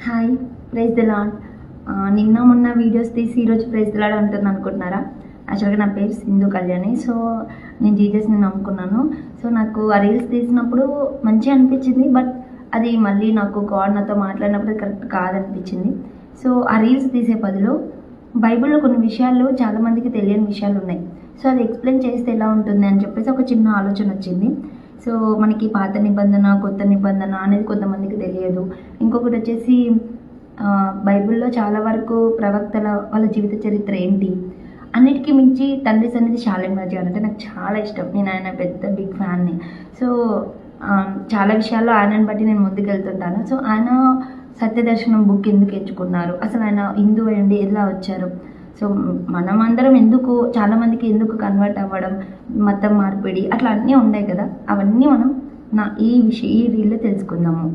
Hi, praise the lord. నిన్న మొన్న videos తీసి ఈరోజు ప్రైజ్ ద లార్డ్ అంటుంది అనుకుంటున్నారా? యాక్చువల్గా నా పేరు సింధు కళ్యాణి. సో నేను జీజస్ని నమ్ముకున్నాను. సో నాకు ఆ రీల్స్ తీసినప్పుడు మంచిగా అనిపించింది, బట్ అది మళ్ళీ నాకు గాడ్ నాతో మాట్లాడినప్పుడు అది కరెక్ట్ కాదనిపించింది. సో ఆ రీల్స్ తీసే బదులు బైబిల్లో కొన్ని విషయాలు చాలామందికి తెలియని విషయాలు ఉన్నాయి. సో అది ఎక్స్ప్లెయిన్ చేస్తే ఎలా ఉంటుంది అని చెప్పేసి ఒక చిన్న ఆలోచన వచ్చింది. సో మనకి పాత నిబంధన, కొత్త నిబంధన అనేది కొంతమందికి తెలియదు. ఇంకొకటి వచ్చేసి బైబిల్లో చాలా వరకు ప్రవక్తల వాళ్ళ జీవిత చరిత్ర ఏంటి, అన్నిటికీ మించి తండ్రి సన్నిధి షాలేం గారు అంటే నాకు చాలా ఇష్టం. నేను ఆయన పెద్ద బిగ్ ఫ్యాన్ని. సో చాలా విషయాల్లో ఆయనను బట్టి నేను ముందుకు వెళ్తుంటాను. సో ఆయన సత్యదర్శనం బుక్ ఎందుకు ఎంచుకున్నారు, అసలు ఆయన హిందూ అయ్యండి ఎలా వచ్చారు, సో మనమందరం ఎందుకు, చాలామందికి ఎందుకు కన్వర్ట్ అవ్వడం, మతం మార్పిడి అట్లా అన్నీ ఉన్నాయి కదా, అవన్నీ మనం ఈ రీల్లో తెలుసుకుందాము.